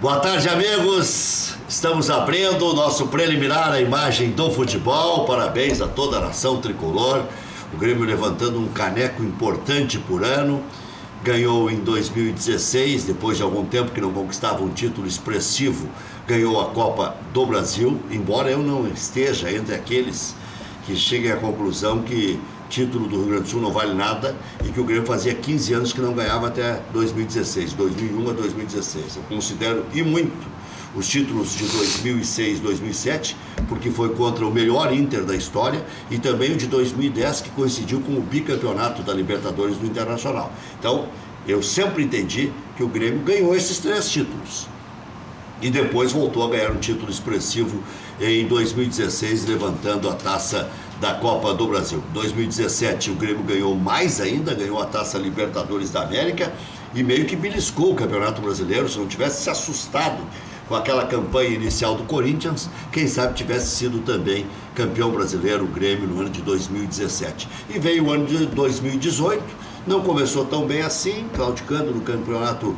Boa tarde, amigos. Estamos abrindo o nosso preliminar à imagem do futebol. Parabéns a toda a nação tricolor. O Grêmio levantando um caneco importante por ano. Ganhou em 2016, depois de algum tempo que não conquistava um título expressivo, ganhou a Copa do Brasil, embora eu não esteja entre aqueles que cheguem à conclusão que título do Rio Grande do Sul não vale nada e que o Grêmio fazia 15 anos que não ganhava até 2016, 2001 a 2016. Eu considero e muito os títulos de 2006, 2007, porque foi contra o melhor Inter da história, e também o de 2010, que coincidiu com o bicampeonato da Libertadores do Internacional. Então, eu sempre entendi que o Grêmio ganhou esses 3 títulos. E depois voltou a ganhar um título expressivo em 2016, levantando a taça da Copa do Brasil. Em 2017 o Grêmio ganhou mais ainda, ganhou a taça Libertadores da América e meio que beliscou o Campeonato Brasileiro. Se não tivesse se assustado com aquela campanha inicial do Corinthians, quem sabe tivesse sido também campeão brasileiro o Grêmio no ano de 2017. E veio o ano de 2018, não começou tão bem assim, claudicando no Campeonato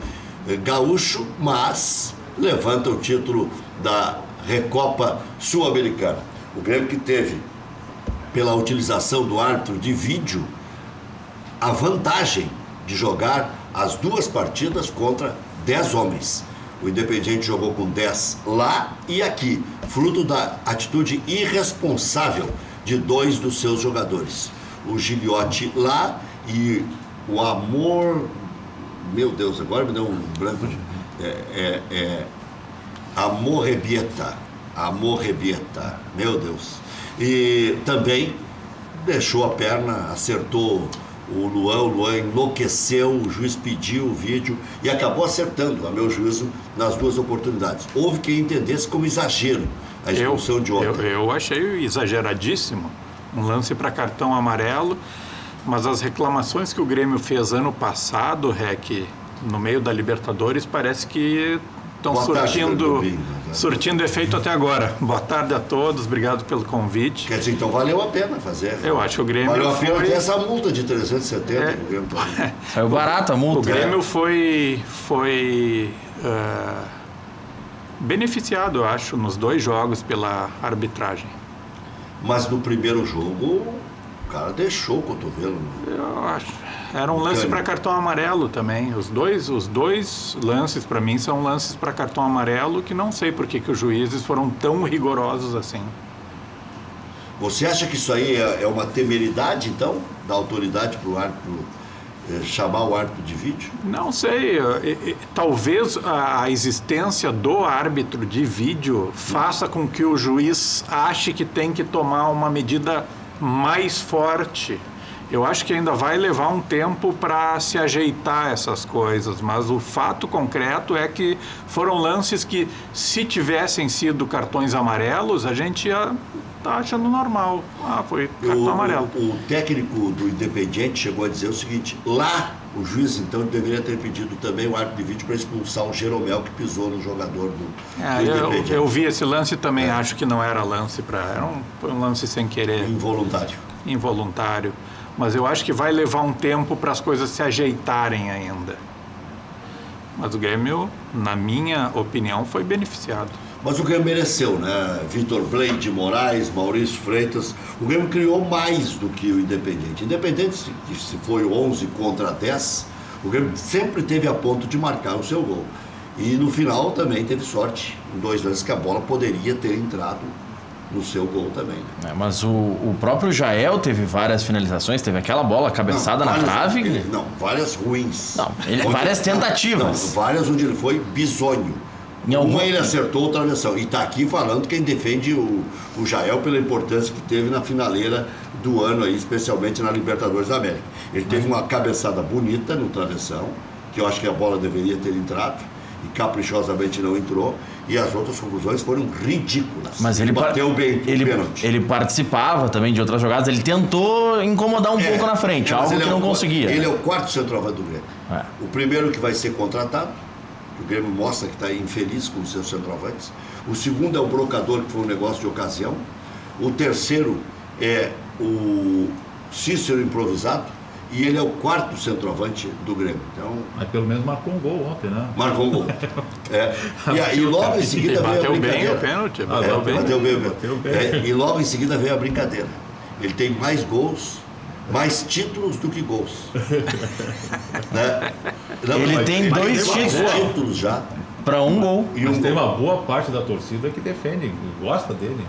Gaúcho, mas levanta o título da Recopa Sul-Americana. O Grêmio que teve, pela utilização do árbitro de vídeo, a vantagem de jogar as 2 partidas contra 10 homens. O Independiente jogou com 10 lá e aqui, fruto da atitude irresponsável de 2 dos seus jogadores. O Gigliotti lá e o Amor... Meu Deus, agora me deu um branco de... Amorrebieta, meu Deus. E também deixou a perna, acertou o Luan enlouqueceu, o juiz pediu o vídeo e acabou acertando, a meu juízo, nas 2 oportunidades. Houve quem entendesse como exagero a expulsão de ontem. Eu achei exageradíssimo, um lance para cartão amarelo, mas as reclamações que o Grêmio fez ano passado, Rec, no meio da Libertadores, parece que estão surtindo efeito até agora. Boa tarde a todos, obrigado pelo convite. Quer dizer, então valeu a pena fazer. Eu acho que o Grêmio valeu a pena ter essa multa de 370 que o Grêmio tá. Saiu barato a multa. O Grêmio foi beneficiado, eu acho, nos 2 jogos pela arbitragem. Mas no primeiro jogo, o cara deixou o cotovelo. Eu acho. Era um lance para cartão amarelo também. Os dois lances, para mim, são lances para cartão amarelo que não sei por que os juízes foram tão rigorosos assim. Você acha que isso aí é uma temeridade, então, da autoridade para o árbitro chamar o árbitro de vídeo? Não sei. Talvez a existência do árbitro de vídeo faça com que o juiz ache que tem que tomar uma medida mais forte. Eu acho que ainda vai levar um tempo para se ajeitar essas coisas, mas o fato concreto é que foram lances que, se tivessem sido cartões amarelos, a gente ia estar achando normal. Foi cartão amarelo. O técnico do Independiente chegou a dizer o seguinte: lá o juiz então deveria ter pedido também o árbitro de vídeo para expulsar o Jeromel que pisou no jogador do Independiente. Eu vi esse lance também, acho que não era lance foi um lance sem querer. Involuntário. Mas eu acho que vai levar um tempo para as coisas se ajeitarem ainda. Mas o Grêmio, na minha opinião, foi beneficiado. Mas o Grêmio mereceu, né? Vitor Blade, Moraes, Maurício Freitas. O Grêmio criou mais do que o Independiente. Independente se foi 11 contra 10, o Grêmio sempre teve a ponto de marcar o seu gol. E no final também teve sorte. Em 2 lances que a bola poderia ter entrado no seu gol também. Mas o próprio Jael teve várias finalizações, teve aquela bola cabeçada na trave. Várias ruins. Várias tentativas. Várias onde ele foi bizonho. Ele acertou o travessão. E está aqui falando quem defende o Jael pela importância que teve na finaleira do ano, aí, especialmente na Libertadores da América. Ele teve uma cabeçada bonita no travessão, que eu acho que a bola deveria ter entrado, e caprichosamente não entrou, e as outras conclusões foram ridículas. Mas ele bateu bem o pênalti. Ele participava também de outras jogadas, ele tentou incomodar um pouco na frente, algo que não conseguia. Ele é o 4º centroavante do Grêmio. O primeiro que vai ser contratado, o Grêmio mostra que está infeliz com os seus centroavantes. O segundo é o brocador, que foi um negócio de ocasião. O terceiro é o Cícero improvisado. E ele é o 4º centroavante do Grêmio. Então, mas pelo menos marcou um gol ontem, né? Marcou um gol. E aí logo em seguida veio a Bateu bem brincadeira. o pênalti. Bateu bem. E logo em seguida veio a brincadeira. Ele tem mais gols, mais títulos do que gols. Né? Não, Ele tem dois títulos já. Para um gol. Mas tem uma boa parte da torcida que defende, gosta dele, né?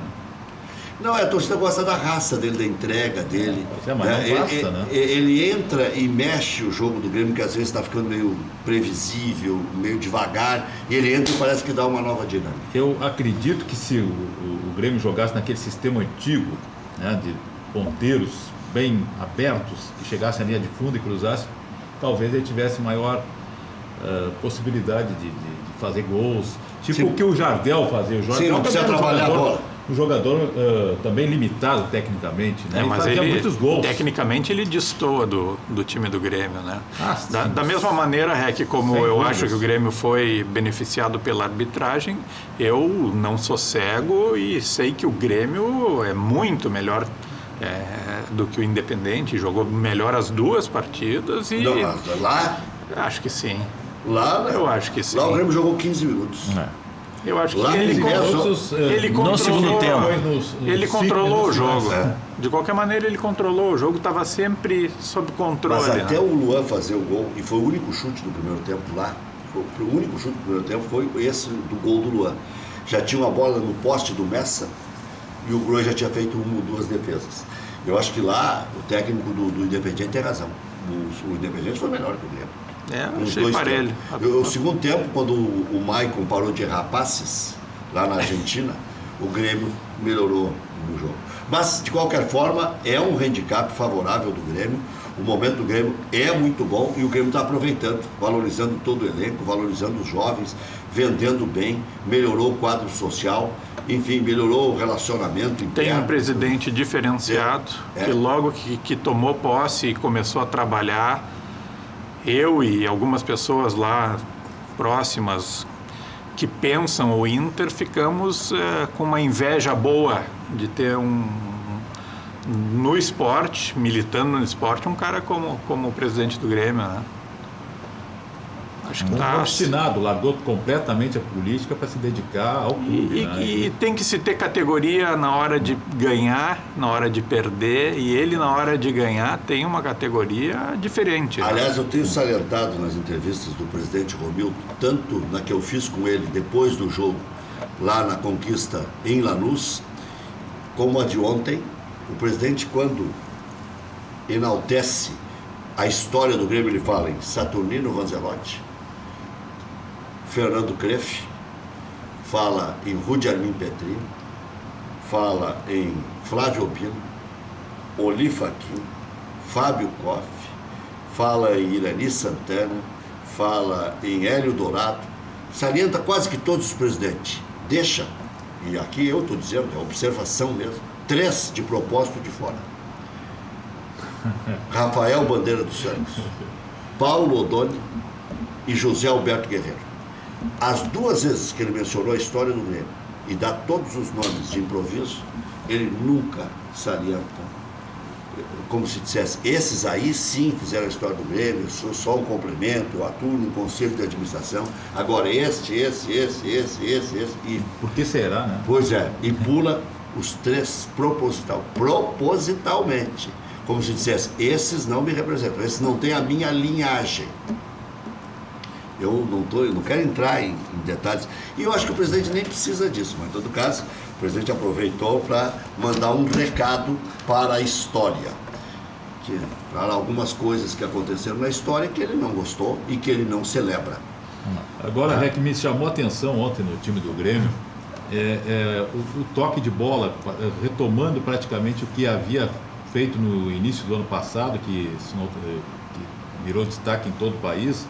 Não, a torcida gosta da raça dele, da entrega dele. Mas não basta, né? Ele entra e mexe o jogo do Grêmio, que às vezes está ficando meio previsível, meio devagar, e ele entra e parece que dá uma nova dinâmica. Eu acredito que se o Grêmio jogasse naquele sistema antigo, né, de ponteiros bem abertos, que chegasse à linha de fundo e cruzasse, talvez ele tivesse maior possibilidade de fazer gols. Tipo o que o Jardel fazia. O Jardel Sim, não precisa trabalhar a bola. Um jogador também limitado tecnicamente, né? Mas fazia ele, muitos gols. tecnicamente, ele destoa do time do Grêmio, né? Sim, da mesma maneira, Rec, como eu acho que o Grêmio foi beneficiado pela arbitragem, eu não sou cego e sei que o Grêmio é muito melhor do que o Independente, jogou melhor as 2 partidas e... Não, lá? Acho que sim. Lá, eu acho que sim. Lá o Grêmio jogou 15 minutos. Eu acho que lá ele controlou no segundo tempo. Ele controlou o jogo. De qualquer maneira, ele controlou o jogo, estava sempre sob controle. Mas até o Luan fazer o gol, e foi o único chute do primeiro tempo lá, o único chute do primeiro tempo foi esse do gol do Luan. Já tinha uma bola no poste do Messa e o Groi já tinha feito 1 ou 2 defesas. Eu acho que lá o técnico do Independiente tem razão. O Independiente foi melhor que o Grêmio. Achei parelho. O segundo tempo, quando o Maicon parou de errar passes lá na Argentina, o Grêmio melhorou no jogo. Mas, de qualquer forma, é um handicap favorável do Grêmio. O momento do Grêmio é muito bom e o Grêmio está aproveitando, valorizando todo o elenco, valorizando os jovens, vendendo bem, melhorou o quadro social, enfim, melhorou o relacionamento interno. Tem um presidente diferenciado que logo que tomou posse e começou a trabalhar, eu e algumas pessoas lá próximas que pensam o Inter, ficamos com uma inveja boa de ter no esporte, militando no esporte, um cara como o presidente do Grêmio, né? Acho que tá obstinado, largou completamente a política para se dedicar ao clube. E tem que se ter categoria na hora de ganhar, na hora de perder, e ele na hora de ganhar tem uma categoria diferente. Aliás, eu tenho salientado nas entrevistas do presidente Romildo, tanto na que eu fiz com ele depois do jogo, lá na Conquista em Lanús, como a de ontem. O presidente, quando enaltece a história do Grêmio, ele fala em Saturnino Vanzelotti, Fernando Kreff, fala em Rudi Armin Petri, fala em Flávio Opino, Oli Fachin, Fábio Koff, fala em Irani Santana, fala em Hélio Dourado, salienta quase que todos os presidentes. Deixa, e aqui eu estou dizendo, é observação mesmo, 3 de propósito de fora. Rafael Bandeira dos Santos, Paulo Odoni e José Alberto Guerreiro. As 2 vezes que ele mencionou a história do Grêmio e dá todos os nomes de improviso, ele nunca salienta, como se dissesse, esses aí sim fizeram a história do Grêmio, eu sou só um complemento, eu atuo no conselho de administração, agora esse. E, por que será, né? Pois é, e pula os 3 propositalmente. Como se dissesse, esses não me representam, esses não têm a minha linhagem. Eu não quero entrar em detalhes. E eu acho que o presidente nem precisa disso, mas em todo caso, o presidente aproveitou para mandar um recado para a história. Para algumas coisas que aconteceram na história que ele não gostou e que ele não celebra. Agora, que me chamou a atenção ontem no time do Grêmio, o toque de bola, retomando praticamente o que havia feito no início do ano passado, que virou destaque em todo o país,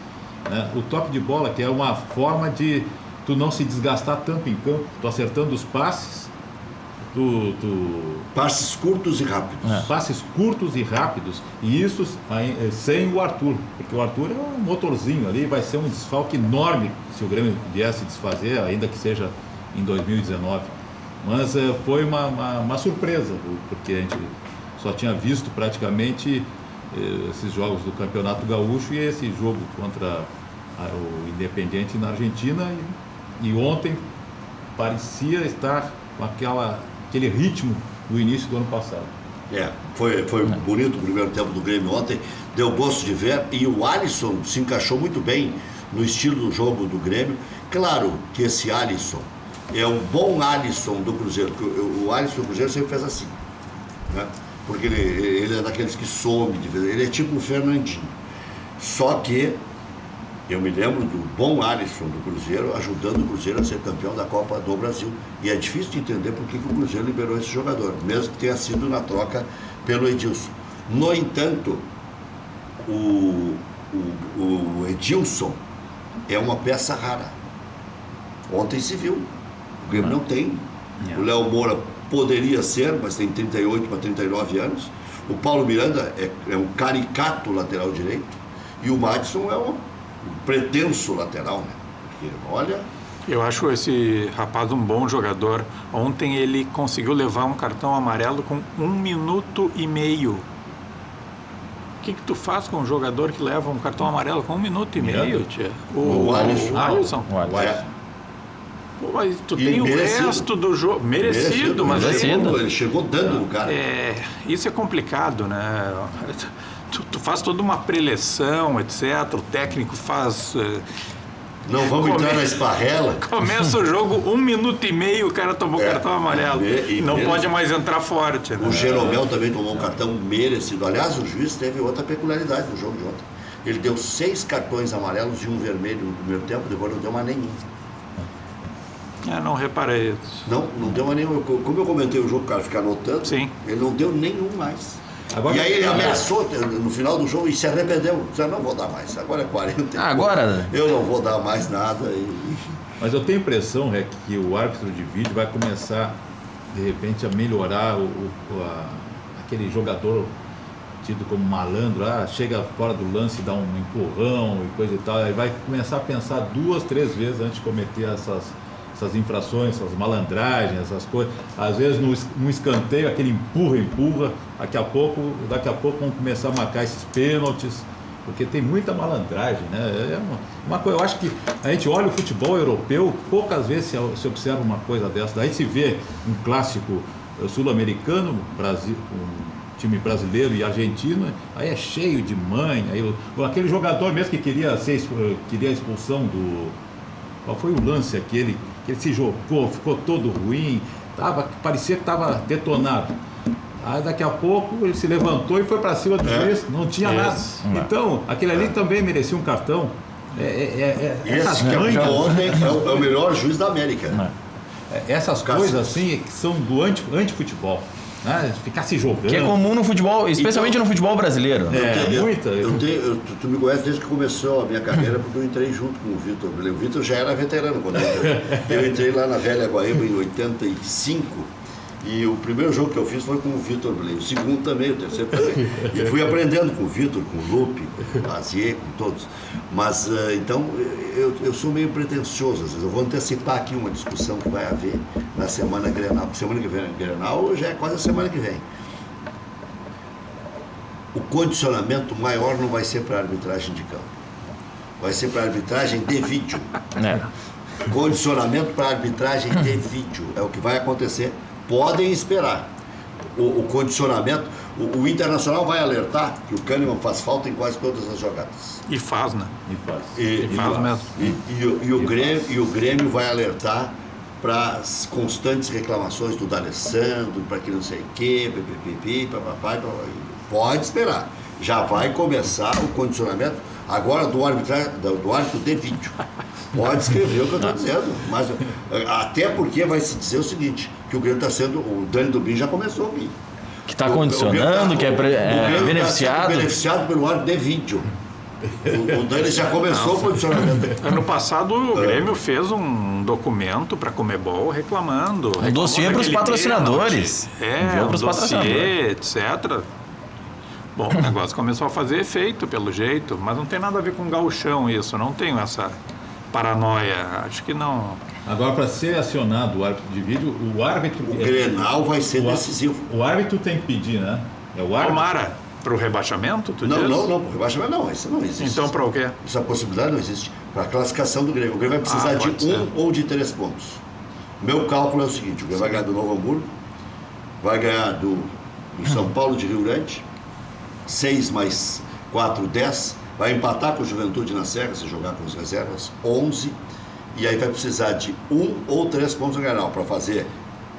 né? O toque de bola, que é uma forma de tu não se desgastar tanto em campo, tu acertando os passes, passes curtos e rápidos. Passes curtos e rápidos, e isso sem o Arthur, porque o Arthur é um motorzinho ali, vai ser um desfalque enorme se o Grêmio viesse desfazer, ainda que seja em 2019. Mas foi uma surpresa, porque a gente só tinha visto praticamente esses jogos do Campeonato Gaúcho e esse jogo contra o Independiente na Argentina, e ontem parecia estar com aquele ritmo do início do ano passado. Foi bonito o primeiro tempo do Grêmio ontem, deu gosto de ver, e o Alisson se encaixou muito bem no estilo do jogo do Grêmio. Claro que esse Alisson é um bom Alisson do Cruzeiro, o Alisson do Cruzeiro sempre fez assim, né? Porque ele é daqueles que some de vez, ele é tipo o Fernandinho, só que eu me lembro do bom Alisson do Cruzeiro ajudando o Cruzeiro a ser campeão da Copa do Brasil. E é difícil de entender por que o Cruzeiro liberou esse jogador, mesmo que tenha sido na troca pelo Edilson. No entanto, o Edilson é uma peça rara. Ontem se viu. O Grêmio não tem. O Léo Moura poderia ser, mas tem 38 para 39 anos. O Paulo Miranda é um caricato lateral direito. E o Madison é um pretenso lateral, né? Porque, olha... Eu acho esse rapaz um bom jogador. Ontem ele conseguiu levar um cartão amarelo com 1 minuto e meio. O que tu faz com um jogador que leva um cartão amarelo com 1 minuto e meio, tia? O Alisson. Pô, mas tu tem merecido. O resto do jogo. Merecido, mas ele chegou dando no cara. Isso é complicado, né? Tu faz toda uma preleção, etc. O técnico faz... Não vamos entrar na esparrela. Começa o jogo, 1 minuto e meio, o cara tomou cartão amarelo. Não pode mais entrar forte. Né? O Jeromel também tomou um cartão merecido. Aliás, o juiz teve outra peculiaridade no jogo de ontem. Ele deu 6 cartões amarelos e 1 vermelho no primeiro tempo, depois não deu mais nenhum. Não reparei isso. Não deu mais nenhum. Como eu comentei o jogo, o cara fica anotando, sim, ele não deu nenhum mais. Agora, e aí ele ameaçou no final do jogo e se arrependeu. Já não vou dar mais. Agora é 40. Agora? Eu não vou dar mais nada. Mas eu tenho a impressão, que o árbitro de vídeo vai começar, de repente, a melhorar aquele jogador tido como malandro, chega fora do lance, dá um empurrão e coisa e tal. Aí vai começar a pensar 2, 3 vezes antes de cometer essas infrações, essas malandragens, essas coisas. Às vezes no escanteio, aquele empurra, daqui a pouco vão começar a marcar esses pênaltis, porque tem muita malandragem, né? É uma coisa, eu acho que a gente olha o futebol europeu, poucas vezes se observa uma coisa dessa. Daí se vê um clássico sul-americano, Brasil, um time brasileiro e argentino, aí é cheio de manha, aí aquele jogador mesmo que queria a expulsão do... Qual foi o lance aquele? Que ele se jogou, ficou todo ruim, parecia que estava detonado. Aí daqui a pouco ele se levantou e foi para cima do juiz, não tinha nada. Então, aquele ali também merecia um cartão. Esse que ontem é o melhor juiz da América. Essas coisas assim que são do antifutebol. Né? Ficar se jogando. Que é comum no futebol, especialmente no futebol brasileiro. Tu me conhece desde que começou a minha carreira, porque eu entrei junto com o Vitor. O Vitor já era veterano quando eu entrei lá na Velha Guaíba em 85. E o primeiro jogo que eu fiz foi com o Vitor Bley, o segundo também, o terceiro também. E fui aprendendo com o Vitor, com o Lupe, com o Lazier, com todos. Mas, então, eu sou meio pretensioso, às vezes. Eu vou antecipar aqui uma discussão que vai haver na Semana Grenal. Semana que vem, Grenal já é quase a semana que vem. O condicionamento maior não vai ser para a arbitragem de campo. Vai ser para a arbitragem de vídeo. Condicionamento para a arbitragem de vídeo. É o que vai acontecer. Podem esperar. O condicionamento, o Internacional vai alertar que o Kahneman faz falta em quase todas as jogadas. E faz, né? E faz mesmo. E o Grêmio vai alertar para as constantes reclamações do D'Alessandro, para que não sei o quê, papai. Pode esperar. Já vai começar o condicionamento agora do árbitro de vídeo. Pode escrever o que eu estou dizendo, mas até porque vai se dizer o seguinte, que o Grêmio está sendo, o Dani Dubin já começou a vir. Que está condicionando, que é beneficiado. Tá beneficiado pelo árbitro de vídeo. O Dani já começou o condicionamento. Ano passado o Grêmio fez um documento para a Comebol reclamando. Um dossiê para os patrocinadores. Um dossiê, etc. Bom, o negócio começou a fazer efeito pelo jeito, mas não tem nada a ver com gauchão isso, não tenho essa paranoia, acho que não. Agora, para ser acionado o árbitro de vídeo, o árbitro... O Grenal vai ser decisivo. O árbitro tem que pedir, né? É o árbitro. Tomara. Para o rebaixamento, tu diz? Não, para o rebaixamento não, isso não existe. Então para o quê? Essa possibilidade não existe. Para a classificação do Grêmio. O Grêmio vai precisar de 1 ou de 3 pontos. Meu cálculo é o seguinte, o Grêmio vai ganhar do Novo Hamburgo, vai ganhar do São Paulo de Rio Grande, 6 mais 4, 10, vai empatar com o Juventude na Serra, se jogar com as reservas, 11, e aí vai precisar de 1 ou 3 pontos no Grenal para fazer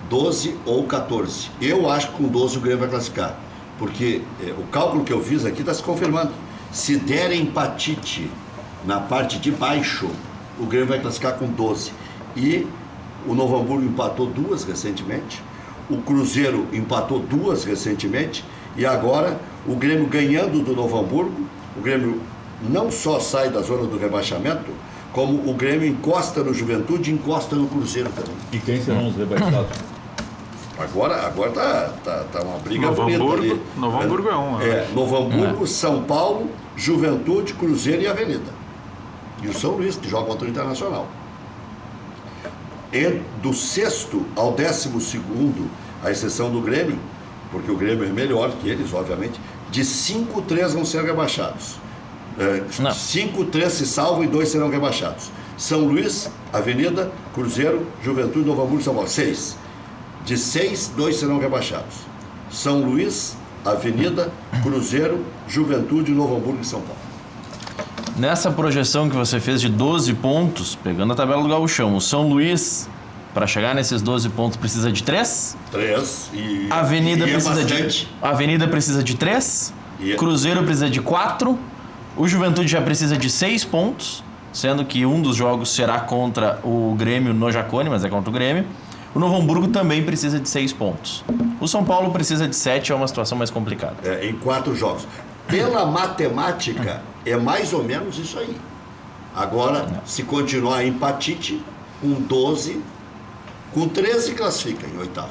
12 ou 14. Eu acho que com 12 o Grêmio vai classificar, porque o cálculo que eu fiz aqui está se confirmando. Se der empatite na parte de baixo, o Grêmio vai classificar com 12. E o Novo Hamburgo empatou 2 recentemente, o Cruzeiro empatou 2 recentemente, e agora o Grêmio ganhando do Novo Hamburgo, o Grêmio não só sai da zona do rebaixamento, como o Grêmio encosta no Juventude e encosta no Cruzeiro também. E quem serão os rebaixados? Agora tá uma briga Novo bonita Hamburgo, ali. Novo Hamburgo é um. Novo Hamburgo, São Paulo, Juventude, Cruzeiro e Avenida. E o São Luís, que joga contra o Internacional. E do 6º ao 12º, a exceção do Grêmio, porque o Grêmio é melhor que eles, obviamente, de 5, 3 vão ser rebaixados. 5, 3 se salvam e 2 serão rebaixados. São Luís, Avenida, Cruzeiro, Juventude, Novo Hamburgo e São Paulo. 6. De 6, 2 serão rebaixados. São Luís, Avenida, Cruzeiro, Juventude, Novo Hamburgo e São Paulo. Nessa projeção que você fez de 12 pontos, pegando a tabela do Gauchão, o São Luís, para chegar nesses 12 pontos, precisa de 3? 3. E a Avenida é precisa de 3. Cruzeiro precisa de 4. O Juventude já precisa de 6 pontos, sendo que um dos jogos será contra o Grêmio no Jacone, mas é contra o Grêmio. O Novo Hamburgo também precisa de 6 pontos. O São Paulo precisa de 7, é uma situação mais complicada. Em 4 jogos. Pela matemática, é mais ou menos isso aí. Agora, se continuar empatite, com 12, com 13 classifica em 8º.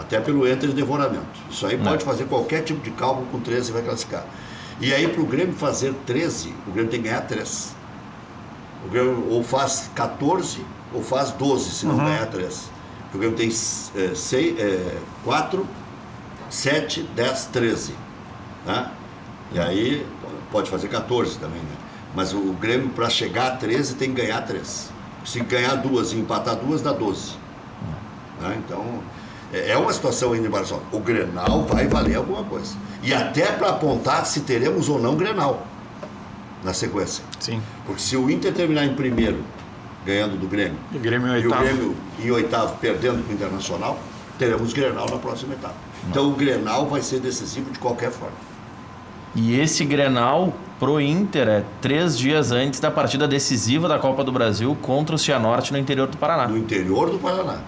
Até pelo entre devoramento. Isso aí pode fazer qualquer tipo de cálculo, com 13 vai classificar. E aí, para o Grêmio fazer 13, o Grêmio tem que ganhar 3. O Grêmio ou faz 14 ou faz 12, se não ganhar 3. O Grêmio tem 4, 7, 10, 13. Né? E aí pode fazer 14 também, né? Mas o Grêmio, para chegar a 13, tem que ganhar 3. Se ganhar 2 e empatar 2, dá 12. Né? Então, é uma situação ainda embaraçosa. O Grenal vai valer alguma coisa. E até para apontar se teremos ou não Grenal na sequência. Sim. Porque se o Inter terminar em primeiro, ganhando do Grêmio, e o Grêmio em 8º, perdendo com o Internacional, teremos Grenal na próxima etapa. Então o Grenal vai ser decisivo de qualquer forma. E esse Grenal pro Inter é 3 dias antes da partida decisiva da Copa do Brasil contra o Cianorte no interior do Paraná. No interior do Paraná.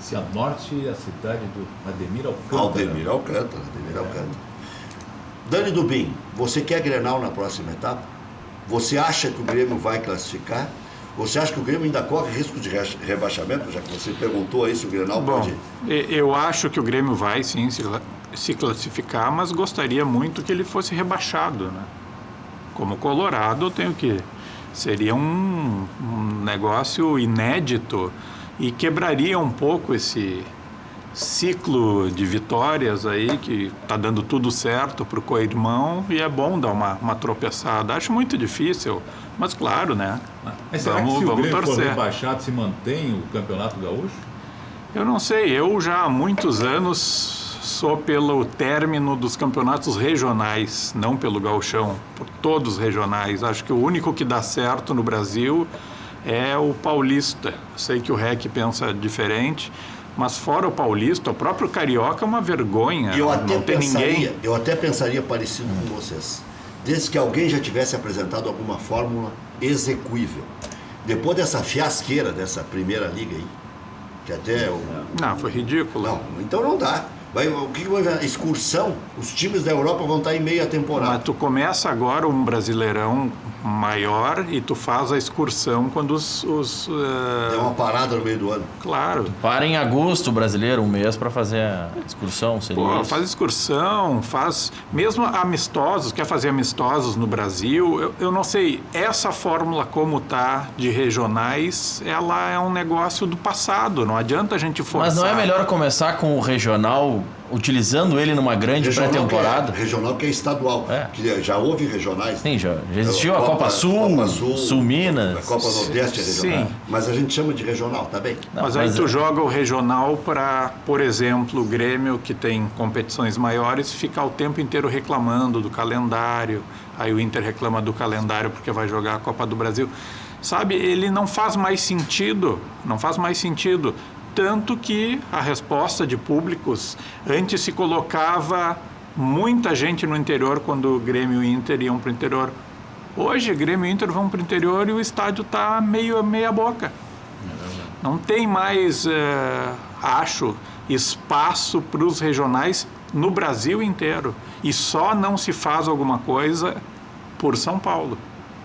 Cianorte é a cidade do Ademir Alcântara. Ademir Alcântara. Dani Dubin, você quer Grenal na próxima etapa? Você acha que o Grêmio vai classificar? Você acha que o Grêmio ainda corre risco de rebaixamento, já que você perguntou aí se o Grenal pode... Eu acho que o Grêmio vai, sim, se classificar, mas gostaria muito que ele fosse rebaixado, né? Como Colorado, eu tenho que... Seria um negócio inédito e quebraria um pouco esse ciclo de vitórias aí, que está dando tudo certo para o co-irmão, e é bom dar uma tropeçada. Acho muito difícil, mas claro, né? Mas será que se o Grêmio for rebaixado, se mantém o Campeonato Gaúcho? Eu não sei, eu já há muitos anos sou pelo término dos campeonatos regionais, não pelo gauchão, por todos os regionais. Acho que o único que dá certo no Brasil é o paulista. Sei que o REC pensa diferente, mas fora o paulista, o próprio carioca é uma vergonha. Eu até pensaria parecido com vocês. Desde que alguém já tivesse apresentado alguma fórmula execuível. Depois dessa fiasqueira dessa primeira liga aí, que até Não, foi ridículo. Não, então não dá. O que vai ver? Excursão? Os times da Europa vão estar em meia temporada. Mas tu começa agora um Brasileirão maior e tu faz a excursão quando É uma parada no meio do ano. Claro. Para em agosto o brasileiro, um mês para fazer a excursão. Seria faz excursão, faz mesmo amistosos, quer fazer amistosos no Brasil. Eu não sei, essa fórmula como tá de regionais, ela é um negócio do passado, não adianta a gente forçar. Mas não é melhor começar com o regional regional, utilizando ele numa grande pré-temporada. Regional que é estadual. Que já houve regionais. Sim, já existiu a Copa Sul, Sul Minas. A Copa Nordeste é regional. Sim. Mas a gente chama de regional, tá bem? Não, mas aí tu joga o regional para, por exemplo, o Grêmio, que tem competições maiores, ficar o tempo inteiro reclamando do calendário. Aí o Inter reclama do calendário porque vai jogar a Copa do Brasil. Sabe, ele não faz mais sentido. Tanto que a resposta de públicos, antes se colocava muita gente no interior quando o Grêmio e o Inter iam para o interior. Hoje, Grêmio e Inter vão para o interior e o estádio está meia boca. Não tem mais, acho, espaço para os regionais no Brasil inteiro. E só não se faz alguma coisa por São Paulo.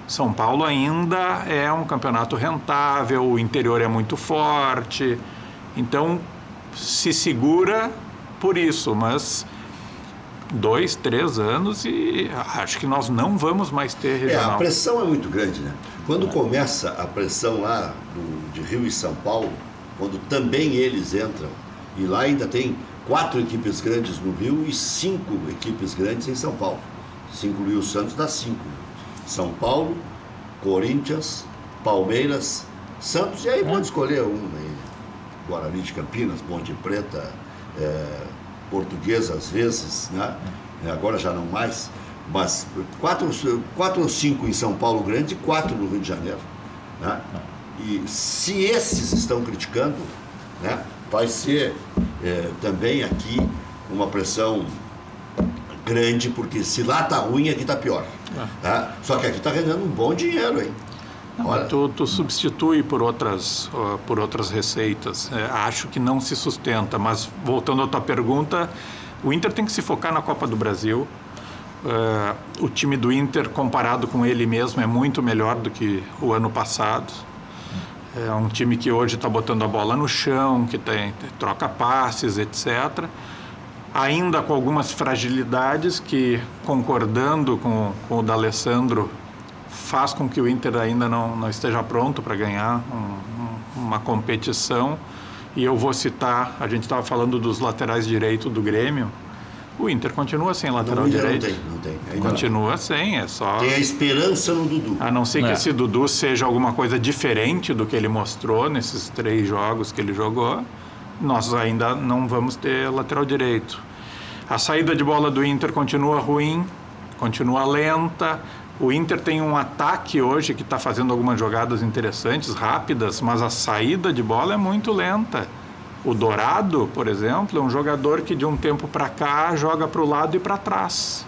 São Paulo ainda é um campeonato rentável, o interior é muito forte, então se segura por isso, mas 2, 3 anos e acho que nós não vamos mais ter regional. A pressão é muito grande, né? Quando começa a pressão lá de Rio e São Paulo, quando também eles entram, e lá ainda tem 4 equipes grandes no Rio e 5 equipes grandes em São Paulo. Se incluir o Santos, dá 5. São Paulo, Corinthians, Palmeiras, Santos, e aí pode escolher um aí. Guarani de Campinas, Ponte Preta, Portuguesa às vezes, né? Agora já não mais, mas 4 ou 5 em São Paulo grande e 4 no Rio de Janeiro, né? E se esses estão criticando, né, vai ser também aqui uma pressão grande, porque se lá tá ruim, aqui tá pior. Tá? Só que aqui tá rendendo um bom dinheiro, hein? Olha. Tu substitui por outras receitas. Acho que não se sustenta, mas voltando à tua pergunta, o Inter tem que se focar na Copa do Brasil. O time do Inter, comparado com ele mesmo, é muito melhor do que o ano passado. É um time que hoje está botando a bola no chão, que troca passes, etc. Ainda com algumas fragilidades que, concordando com o D'Alessandro, faz com que o Inter ainda não esteja pronto para ganhar uma competição. E eu vou citar, a gente estava falando dos laterais direitos do Grêmio, o Inter continua sem lateral direito. Não tem. Continua sem, é só... Tem a esperança no Dudu. A não ser que esse Dudu seja alguma coisa diferente do que ele mostrou nesses 3 jogos que ele jogou, nós ainda não vamos ter lateral direito. A saída de bola do Inter continua ruim, continua lenta. O Inter tem um ataque hoje que está fazendo algumas jogadas interessantes, rápidas, mas a saída de bola é muito lenta. O Dourado, por exemplo, é um jogador que de um tempo para cá joga para o lado e para trás.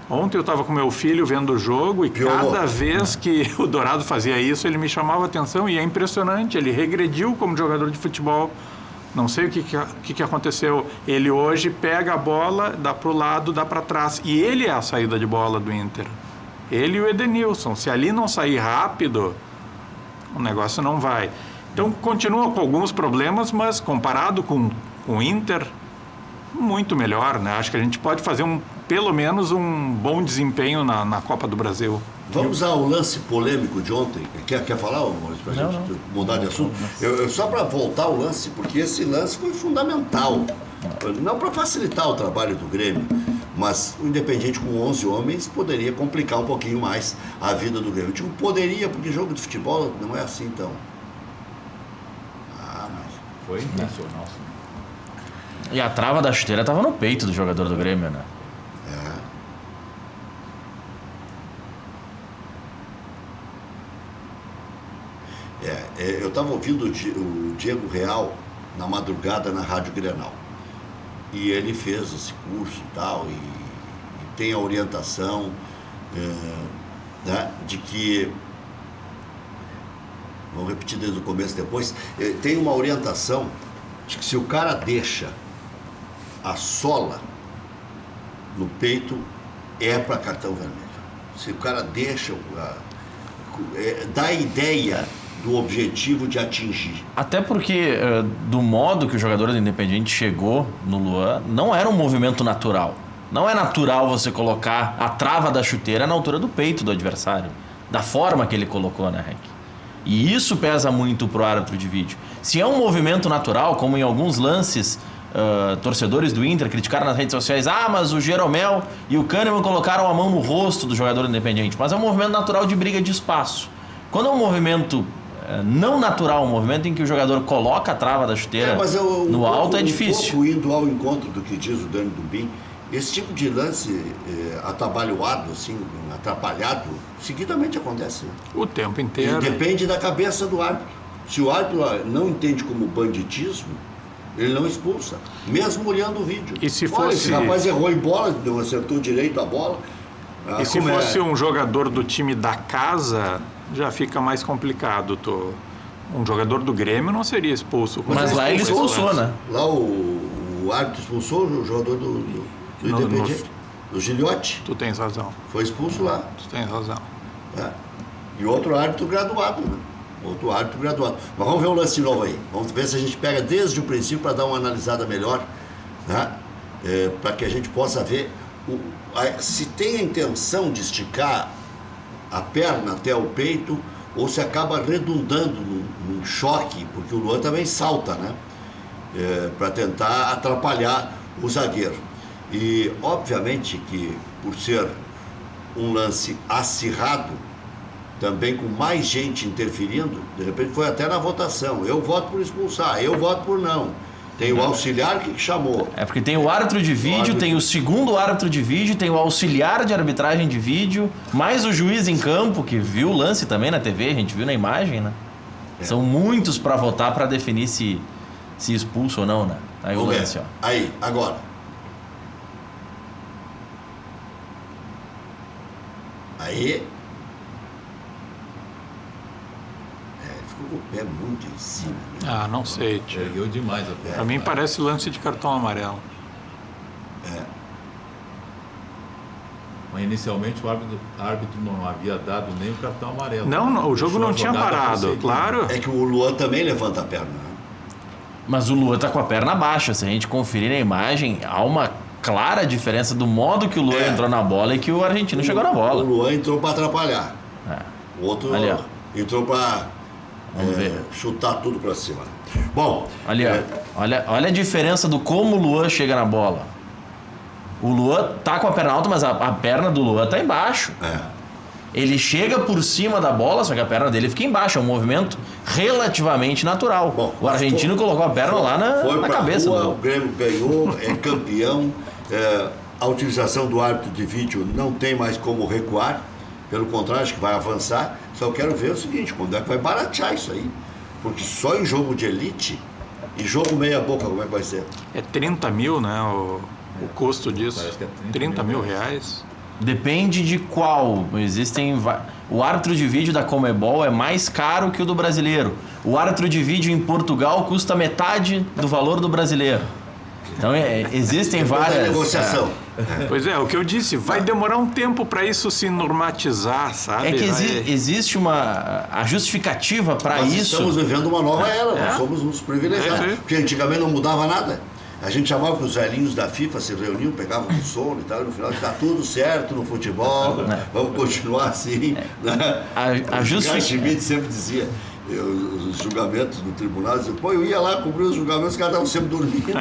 Ontem eu estava com meu filho vendo o jogo e cada vez que o Dourado fazia isso, ele me chamava a atenção e é impressionante, ele regrediu como jogador de futebol. Não sei o que aconteceu. Ele hoje pega a bola, dá para o lado, dá para trás. E ele é a saída de bola do Inter. Ele e o Edenilson. Se ali não sair rápido, o negócio não vai. Então, continua com alguns problemas, mas comparado com o Inter, muito melhor, né? Acho que a gente pode fazer pelo menos um bom desempenho na Copa do Brasil. Vamos ao lance polêmico de ontem. Quer falar, Maurício, para a gente mudar de assunto? Só para voltar ao lance, porque esse lance foi fundamental. Não para facilitar o trabalho do Grêmio, mas o Independiente com 11 homens poderia complicar um pouquinho mais a vida do Grêmio. Eu digo poderia, porque jogo de futebol não é assim, então. Mas... Foi intencional, sim. E a trava da chuteira estava no peito do jogador do Grêmio, né? Eu estava ouvindo o Diego Real na madrugada na Rádio Grenal. E ele fez esse curso e tal, e tem a orientação né, de que... Vamos repetir desde o começo depois. Tem uma orientação de que se o cara deixa a sola no peito, é para cartão vermelho. Se o cara deixa... dá a ideia do objetivo de atingir. Até porque, do modo que o jogador do Independiente chegou no Luan, não era um movimento natural. Não é natural você colocar a trava da chuteira na altura do peito do adversário. Da forma que ele colocou, né, Henrique? E isso pesa muito pro árbitro de vídeo. Se é um movimento natural, como em alguns lances torcedores do Inter criticaram nas redes sociais, mas o Jeromel e o Kahneman colocaram a mão no rosto do jogador independente. Mas é um movimento natural de briga de espaço. Quando é um movimento não natural, um movimento em que o jogador coloca a trava da chuteira no alto, é difícil. Um pouco indo ao encontro do que diz o Dani Dubin, esse tipo de lance atabalhoado, assim, atrapalhado, seguidamente acontece. O tempo inteiro. E depende da cabeça do árbitro. Se o árbitro não entende como banditismo, ele não expulsa, mesmo olhando o vídeo. E se Olha, fosse... esse rapaz errou em bola, não acertou direito a bola. E se fosse um jogador do time da casa, já fica mais complicado. Um jogador do Grêmio não seria expulso. Mas lá ele expulsou, né? Lá o árbitro expulsou o jogador do Independiente, do Gilhote. Tu tens razão. Foi expulso lá. Tu tens razão. E outro árbitro graduado, né? Outro árbitro graduado. Mas vamos ver um lance novo aí. Vamos ver se a gente pega desde o princípio para dar uma analisada melhor, né? Para que a gente possa ver se tem a intenção de esticar a perna até o peito ou se acaba redundando num choque, porque o Luan também salta, né? Para tentar atrapalhar o zagueiro. E obviamente que por ser um lance acirrado, também com mais gente interferindo, de repente foi até na votação. Eu voto por expulsar, eu voto por não. Tem o auxiliar que chamou. Porque tem o árbitro de vídeo, tem o segundo árbitro de vídeo, tem o auxiliar de arbitragem de vídeo, mais o juiz em campo, que viu o lance também na TV, a gente viu na imagem, né? São muitos para votar para definir se expulso ou não, né? Aí o lance, ó. Aí, agora. Aí. Ficou com o pé muito em cima. Né? Não sei, tio. Ergueu demais a perna. Pra mim parece lance de cartão amarelo. Mas inicialmente o árbitro não havia dado nem o cartão amarelo. Não, o jogo não tinha parado, claro. É que o Luan também levanta a perna, né? Mas o Luan tá com a perna baixa. Se a gente conferir na imagem, há uma clara diferença do modo que o Luan entrou na bola e que o argentino chegou na bola. O Luan entrou para atrapalhar. O outro ali, entrou para chutar tudo para cima. Bom, ali, olha a diferença do como o Luan chega na bola. O Luan tá com a perna alta, mas a perna do Luan tá embaixo. Ele chega por cima da bola, só que a perna dele fica embaixo. É um movimento relativamente natural. Bom, o argentino colocou a perna lá na cabeça. O Grêmio ganhou, é campeão. A utilização do árbitro de vídeo não tem mais como recuar. Pelo contrário, acho que vai avançar. Só quero ver o seguinte, quando é que vai baratear isso aí? Porque só em jogo de elite e jogo meia boca, como é que vai ser? É 30 mil, né? O custo disso. Parece que é 30 mil reais. Depende de qual. O árbitro de vídeo da Conmebol é mais caro que o do brasileiro. O árbitro de vídeo em Portugal custa metade do valor do brasileiro. Então existem várias... negociação. Pois é, o que eu disse, vai demorar um tempo para isso se normatizar, sabe? É que existe a justificativa para isso. Nós estamos vivendo uma nova era, nós somos uns privilegiados. Porque antigamente não mudava nada. A gente chamava que os velhinhos da FIFA se reuniam, pegavam um sono e tal, e no final está tudo certo no futebol, vamos continuar assim. Né? A Schmidt sempre dizia, os julgamentos no tribunal, dizia, eu ia lá cobrir os julgamentos, os caras estavam sempre dormindo.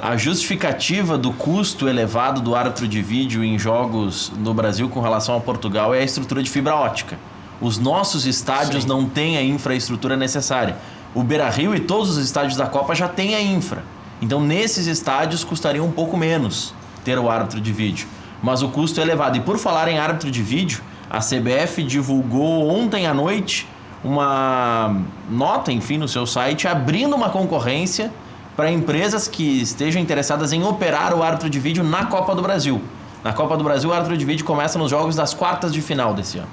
A justificativa do custo elevado do árbitro de vídeo em jogos no Brasil com relação a Portugal é a estrutura de fibra ótica. Os nossos estádios não têm a infraestrutura necessária. O Beira-Rio e todos os estádios da Copa já têm a infra. Então, nesses estádios, custaria um pouco menos ter o árbitro de vídeo. Mas o custo é elevado. E por falar em árbitro de vídeo, a CBF divulgou ontem à noite uma nota, enfim, no seu site, abrindo uma concorrência para empresas que estejam interessadas em operar o árbitro de vídeo na Copa do Brasil. Na Copa do Brasil, o árbitro de vídeo começa nos jogos das quartas de final desse ano.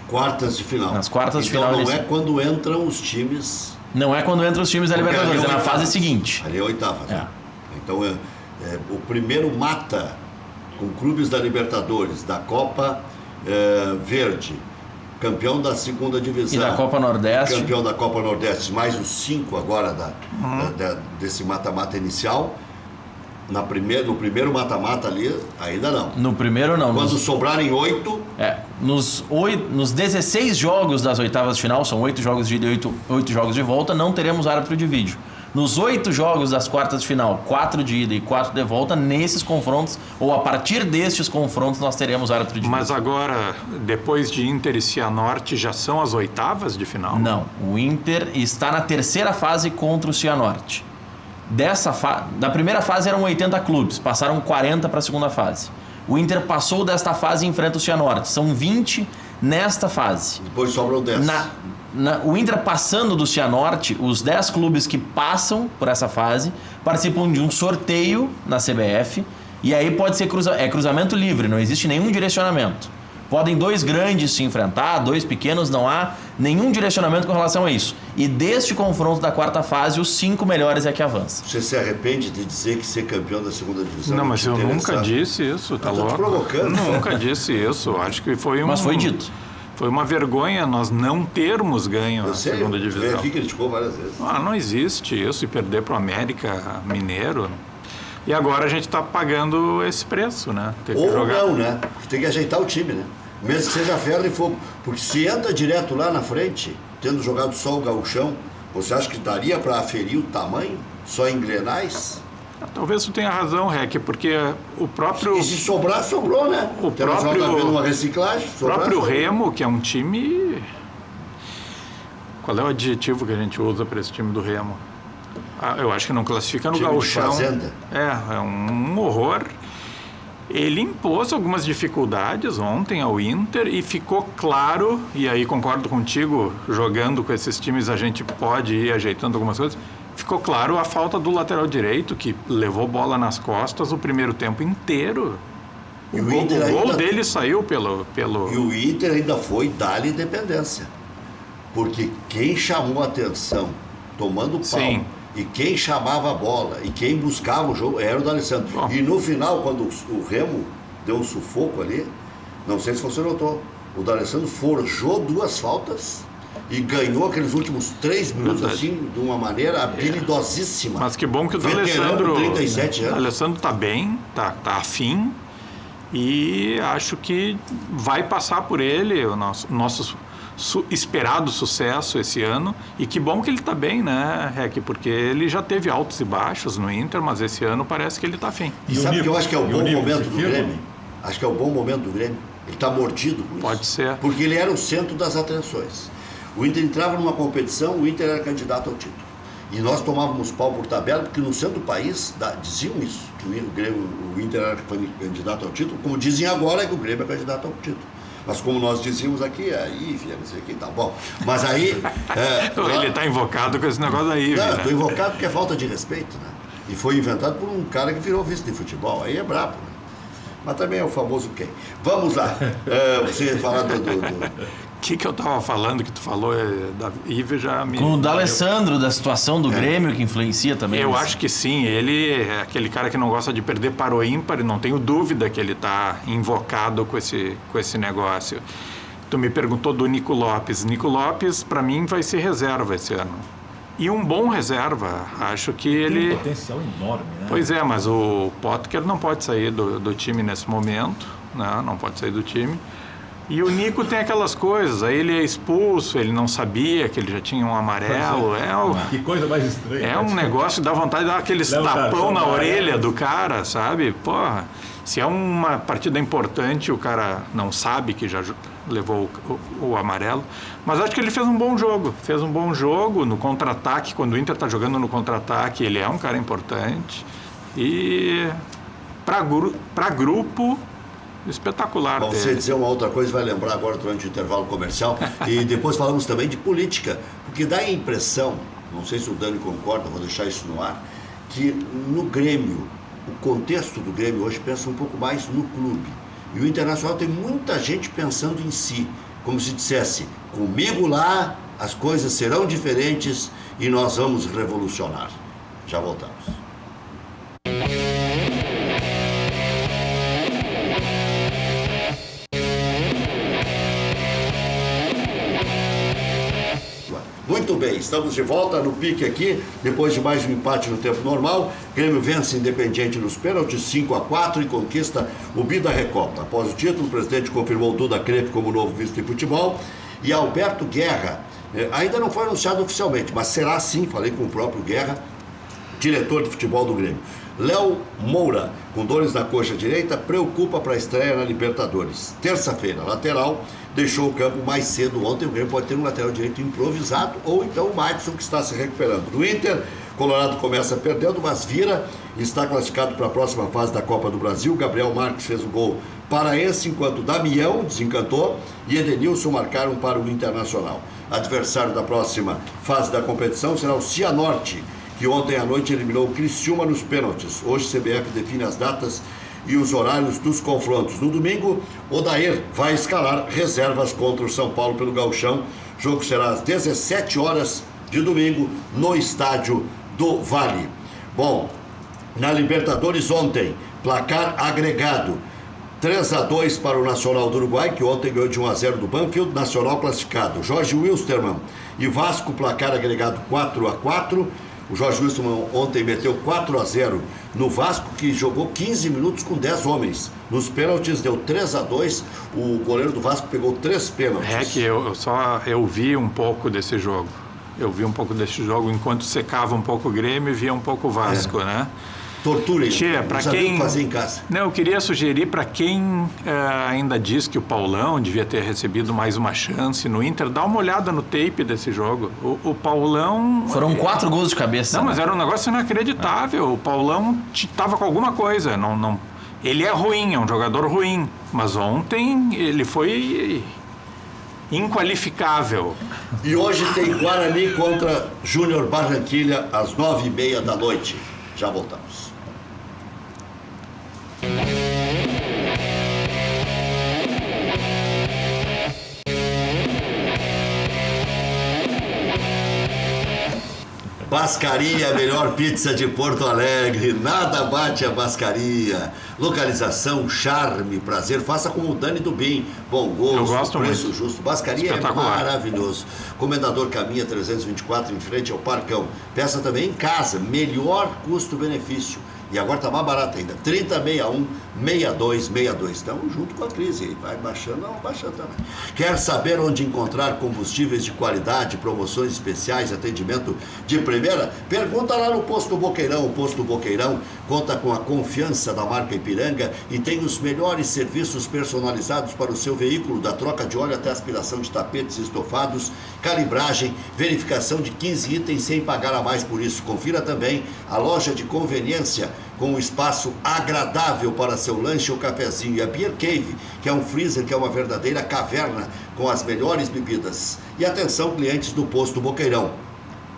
Quartas de final. Nas quartas de final. Então não é quando entram os times... Não é quando entram os times da Libertadores, é na fase seguinte. Ali é oitava. Então, o primeiro mata com clubes da Libertadores, da Copa Verde, campeão da segunda divisão. E da Copa Nordeste. Campeão da Copa Nordeste, mais os 5 agora desse mata-mata inicial. No primeiro mata-mata ali, ainda não. No primeiro não. Quando sobrarem 8... Nos 16 jogos das oitavas de final, são 8 jogos de ida e 8 jogos de volta, não teremos árbitro de vídeo. Nos 8 jogos das quartas de final, 4 de ida e 4 de volta, nesses confrontos, ou a partir destes confrontos, nós teremos árbitro de vídeo. Mas agora, depois de Inter e Cianorte, já são as oitavas de final? Não, o Inter está na terceira fase contra o Cianorte. Da primeira fase eram 80 clubes, passaram 40 para a segunda fase. O Inter passou desta fase e enfrenta o Cianorte. São 20 nesta fase. Depois sobram 10. O Inter passando do Cianorte, os 10 clubes que passam por essa fase participam de um sorteio na CBF. E aí pode ser cruzamento livre, não existe nenhum direcionamento. Podem 2 grandes se enfrentar, 2 pequenos, não há nenhum direcionamento com relação a isso. E deste confronto da quarta fase, os 5 melhores é que avançam. Você se arrepende de dizer que ser campeão da segunda divisão? Não, mas eu nunca disse isso, tá louco? Tô te provocando. Nunca disse isso, acho que foi Mas foi dito. Foi uma vergonha nós não termos ganho a segunda divisão. Você criticou várias vezes. Não existe isso, e perder para o América Mineiro. E agora a gente está pagando esse preço, né? Tem que Ou jogar. não, né? Porque tem que ajeitar o time, né? Mesmo que seja ferro e fogo. Porque se entra direto lá na frente, tendo jogado só o gauchão, você acha que daria para aferir o tamanho? Só em Grenais? Talvez tu tenha razão, Rec, porque o próprio... E se sobrar, sobrou, né? O próprio- Tá vendo uma reciclagem? O Sobrar, próprio sobrou. Remo, que é um time... Qual é o adjetivo que a gente usa para esse time do Remo? Eu acho que não classifica no Time de gauchão. fazenda. É um horror. Ele impôs algumas dificuldades ontem ao Inter e ficou claro, e aí concordo contigo, jogando com esses times a gente pode ir ajeitando algumas coisas, ficou claro a falta do lateral direito, que levou bola nas costas o primeiro tempo inteiro. E O o Inter gol ainda- dele saiu pelo... E o Inter ainda foi dar-lhe dependência. Porque quem chamou a atenção, tomando pau, Sim. e quem chamava a bola, e quem buscava o jogo, era o D'Alessandro. Bom. E no final, quando o Remo deu um sufoco ali, não sei se você notou, o D'Alessandro forjou 2 faltas e ganhou aqueles últimos 3 minutos, Verdade. assim, de uma maneira habilidosíssima. Mas que bom que o Veterano, D'Alessandro... 37 anos. O D'Alessandro tá bem, tá afim, e acho que vai passar por ele o nosso esperado sucesso esse ano. E que bom que ele tá bem, né, Rec? Porque ele já teve altos e baixos no Inter, mas esse ano parece que ele tá afim. E E o sabe que Nico? eu acho que é o E o bom Nico momento se do firma? Grêmio? Acho que é o bom momento do Grêmio. Ele está mordido com isso. Pode ser. Porque ele era o centro das atenções. O Inter entrava numa competição, o Inter era candidato ao título. E nós tomávamos pau por tabela, porque no centro do país diziam isso, que o Inter era candidato ao título, como dizem agora que o Grêmio é candidato ao título. Mas como nós dizíamos aqui, aí, filha, não sei o que, tá bom. Mas aí... Ele tá invocado com esse negócio aí, Não, eu né? tô invocado porque é falta de respeito, né? E foi inventado por um cara que virou vice de futebol, aí é brabo, né? Mas também é o famoso quem. Vamos lá. Você ia falar do... O que eu tava falando que tu falou, da Ive já me... Com o D'Alessandro, da situação do Grêmio, que influencia também. Eu acho que sim, ele é aquele cara que não gosta de perder para o ímpar, e não tenho dúvida que ele está invocado com esse negócio. Tu me perguntou do Nico Lopes. Nico Lopes, para mim, vai ser reserva esse ano. E um bom reserva. Acho que Tem ele... um potencial enorme, né? Pois é, mas o Potker não pode sair do time nesse momento, né? Não pode sair do time. E o Nico tem aquelas coisas, aí ele é expulso, ele não sabia que ele já tinha um amarelo. Que coisa mais estranha. É um negócio que dá vontade de dar aqueles Leva o tapão cartão na amarelo. orelha do cara, sabe? Porra, se é uma partida importante, o cara não sabe que já levou o amarelo. Mas acho que ele fez um bom jogo. Fez um bom jogo no contra-ataque. Quando o Inter está jogando no contra-ataque, ele é um cara importante. E para grupo, espetacular Bom, você dele. dizer uma outra coisa, vai lembrar agora durante o intervalo comercial. E depois falamos também de política, porque dá a impressão, não sei se o Dani concorda, vou deixar isso no ar, que no Grêmio, o contexto do Grêmio hoje pensa um pouco mais no clube. E o Internacional tem muita gente pensando em si, como se dissesse, comigo lá as coisas serão diferentes e nós vamos revolucionar. Já voltamos. Muito bem, estamos de volta no pique aqui, depois de mais um empate no tempo normal. Grêmio vence Independiente nos pênaltis, 5-4, e conquista o Bi da Recopa. Após o título, o presidente confirmou Duda Crepe como novo vice de futebol. E Alberto Guerra, ainda não foi anunciado oficialmente, mas será sim, falei com o próprio Guerra, diretor de futebol do Grêmio. Léo Moura, com dores na coxa direita, preocupa para a estreia na Libertadores. Terça-feira, lateral, deixou o campo mais cedo ontem. O Grêmio pode ter um lateral direito improvisado ou então o Madison, que está se recuperando. No Inter, Colorado começa perdendo, mas vira e está classificado para a próxima fase da Copa do Brasil. Gabriel Marques fez o gol paraense, enquanto Damião desencantou e Edenilson marcaram para o Internacional. Adversário da próxima fase da competição será o Cianorte, que ontem à noite eliminou o Criciúma nos pênaltis. Hoje o CBF define as datas e os horários dos confrontos. No domingo, Odair vai escalar reservas contra o São Paulo pelo Gauchão. O jogo será às 17 horas de domingo no estádio do Vale. Bom, na Libertadores ontem, placar agregado 3-2 para o Nacional do Uruguai, que ontem ganhou de 1-0 do Banfield. Nacional classificado. Jorge Wilstermann e Vasco, placar agregado 4-4. O Jorge Wilstermann ontem meteu 4-0 no Vasco, que jogou 15 minutos com 10 homens. Nos pênaltis deu 3-2. O goleiro do Vasco pegou 3 pênaltis. É que eu vi um pouco desse jogo. Eu vi um pouco desse jogo enquanto secava um pouco o Grêmio e via um pouco o Vasco, né? Tortura, para quem fazer em casa. Não, eu queria sugerir para quem ainda diz que o Paulão devia ter recebido mais uma chance no Inter, dá uma olhada no tape desse jogo. O Paulão... Foram 4 gols de cabeça. Não, mas era um negócio inacreditável. O Paulão estava com alguma coisa. Não, ele é ruim, é um jogador ruim. Mas ontem ele foi inqualificável. E hoje tem Guarani contra Júnior Barranquilla às 9h30 da noite. Já voltamos. Bascaria, a melhor pizza de Porto Alegre. Nada bate a Bascaria. Localização, charme, prazer. Faça como o Dani do Bim. Bom gosto, preço justo. Bascaria é maravilhoso. Comendador Caminha 324, em frente ao Parcão. Peça também em casa. Melhor custo-benefício. E agora está mais barato ainda. 3061-6262. Estamos junto com a crise. Vai baixando, não, baixando também. Quer saber onde encontrar combustíveis de qualidade, promoções especiais, atendimento de primeira? Pergunta lá no Posto Boqueirão. O Posto Boqueirão conta com a confiança da marca Ipiranga e tem os melhores serviços personalizados para o seu veículo, da troca de óleo até aspiração de tapetes e estofados, calibragem, verificação de 15 itens sem pagar a mais por isso. Confira também a loja de conveniência com um espaço agradável para seu lanche ou cafezinho, e a Beer Cave, que é um freezer, que é uma verdadeira caverna com as melhores bebidas. E atenção, clientes do Posto Boqueirão,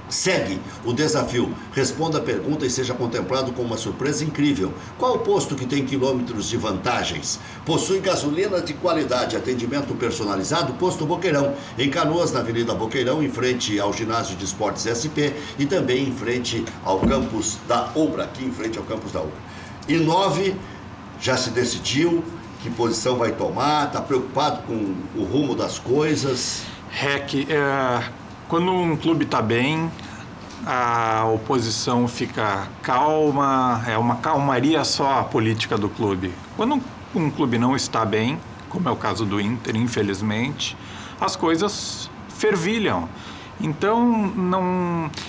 segue o desafio, responda a pergunta e seja contemplado com uma surpresa incrível. Qual o posto que tem quilômetros de vantagens? Possui gasolina de qualidade, atendimento personalizado? Posto Boqueirão, em Canoas, na Avenida Boqueirão, em frente ao Ginásio de Esportes SP e também em frente ao campus da Ubra, aqui em frente ao campus da Ubra. E 9, já se decidiu que posição vai tomar, está preocupado com o rumo das coisas? Quando um clube está bem, a oposição fica calma, é uma calmaria só a política do clube. Quando um clube não está bem, como é o caso do Inter, infelizmente, as coisas fervilham. Então,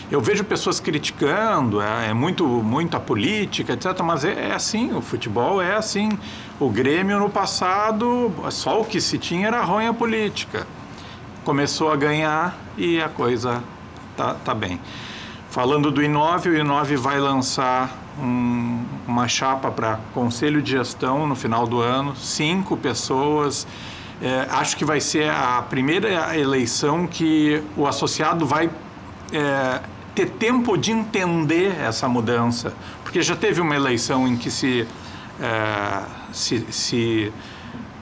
eu vejo pessoas criticando, muito a política, etc., mas é assim, o futebol é assim. O Grêmio, no passado, só o que se tinha era ronha política. Começou a ganhar e a coisa tá bem. Falando do I9, o I9 vai lançar uma chapa para conselho de gestão no final do ano, 5 pessoas. Acho que vai ser a primeira eleição que o associado vai ter tempo de entender essa mudança, porque já teve uma eleição em que se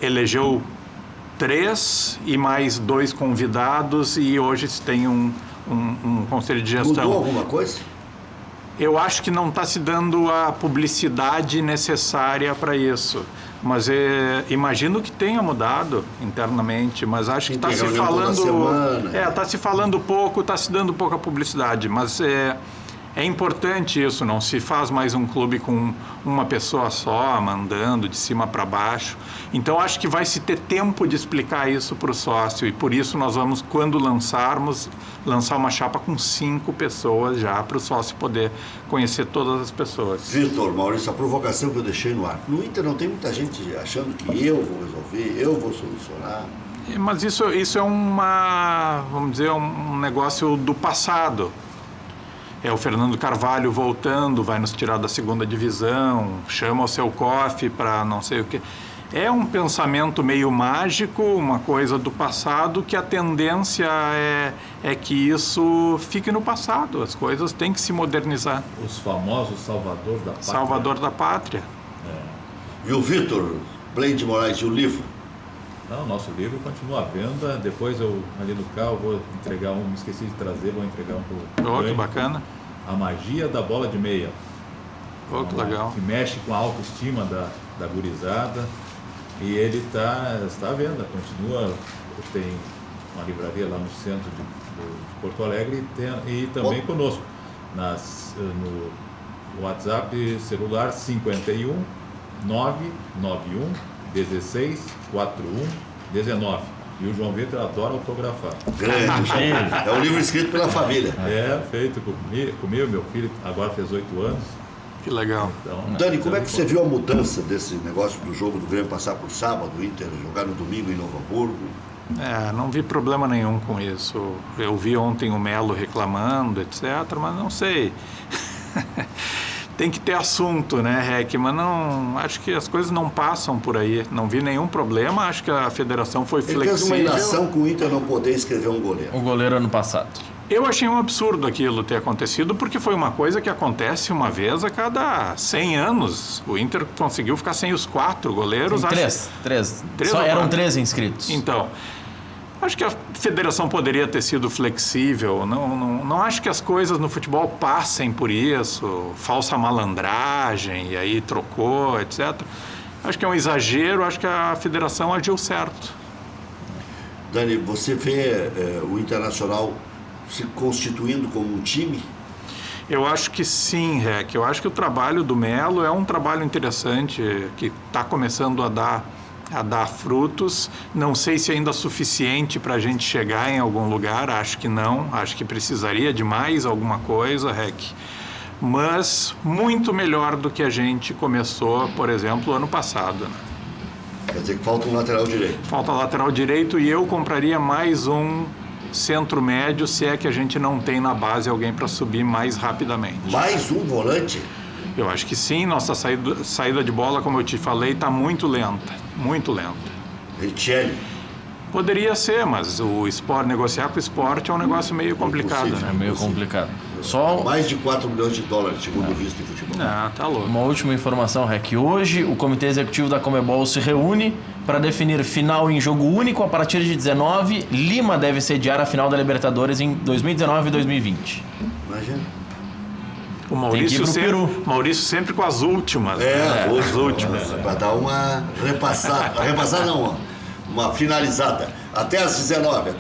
elegeu 3 e mais 2 convidados, e hoje se tem um conselho de gestão. Mudou alguma coisa? Eu acho que não está se dando a publicidade necessária para isso. Mas imagino que tenha mudado internamente, mas acho que está se falando... Está se falando pouco, está se dando pouca publicidade, mas É importante isso, não se faz mais um clube com uma pessoa só, mandando de cima para baixo. Então, acho que vai se ter tempo de explicar isso para o sócio e por isso nós vamos, quando lançarmos, lançar uma chapa com 5 pessoas já para o sócio poder conhecer todas as pessoas. Vitor, Maurício, a provocação que eu deixei no ar. No Inter não tem muita gente achando que eu vou resolver, eu vou solucionar. Mas isso é vamos dizer, um negócio do passado. É o Fernando Carvalho voltando, vai nos tirar da 2ª divisão, chama o seu COF para não sei o quê. É um pensamento meio mágico, uma coisa do passado, que a tendência é que isso fique no passado. As coisas têm que se modernizar. Os famosos Salvador da Pátria. Salvador da Pátria. E o Vitor, Blaine de Moraes, e o livro? Não, nosso livro continua à venda. Depois eu, ali no carro, vou entregar me esqueci de trazer, vou entregar um para o Que bacana. A Magia da Bola de Meia. Que legal. Que mexe com a autoestima da gurizada. E ele está à venda, continua, tem uma livraria lá no centro de Porto Alegre e também conosco, no WhatsApp celular 51 991 16 41 19. E o João Vitor adora autografar. Grande. É um livro escrito pela família. É, feito comigo, meu filho agora fez 8 anos. Que legal. Então, Dani, como é que você viu a mudança desse negócio do jogo do Grêmio passar por sábado, o Inter jogar no domingo em Novo Hamburgo? Não vi problema nenhum com isso. Eu vi ontem o Melo reclamando, etc., mas não sei. Tem que ter assunto, né, Rec? Mas não, acho que as coisas não passam por aí. Não vi nenhum problema, acho que a federação foi Ele flexível. fez uma ilação com o Inter não poder escrever um goleiro. O goleiro ano passado. Eu achei um absurdo aquilo ter acontecido, porque foi uma coisa que acontece uma vez a cada 100 anos. O Inter conseguiu ficar sem os 4 goleiros. Três. Três Só ou eram quatro? 3 inscritos. Então, acho que a federação poderia ter sido flexível. Não acho que as coisas no futebol passem por isso. Falsa malandragem, e aí trocou, etc. Acho que é um exagero, acho que a federação agiu certo. Dani, você vê o Internacional se constituindo como um time? Eu acho que sim, Rec. Eu acho que o trabalho do Melo é um trabalho interessante, que está começando a dar frutos. Não sei se ainda é suficiente para a gente chegar em algum lugar, acho que não. Acho que precisaria de mais alguma coisa, Rec. Mas muito melhor do que a gente começou, por exemplo, ano passado. Né? Quer dizer que falta um lateral direito. Falta lateral direito e eu compraria mais um centro médio, se é que a gente não tem na base alguém para subir mais rapidamente. Mais um volante? Eu acho que sim, nossa saída de bola, como eu te falei, está muito lenta, muito lenta. Richelli. Poderia ser, mas negociar com o Sport é um negócio meio complicado, Impossível. É né? meio complicado. Só Mais de 4 milhões de dólares, segundo visto em futebol. Não, tá louco. uma última informação, Rec. Hoje, o Comitê Executivo da Conmebol se reúne para definir final em jogo único a partir de 19. Lima deve sediar a final da Libertadores em 2019 e 2020. Imagina. O Maurício Tem que ir pro sempre, Maurício sempre com as últimas. As últimas. Para dar uma repassada. Repassar não, uma finalizada. Até às 19.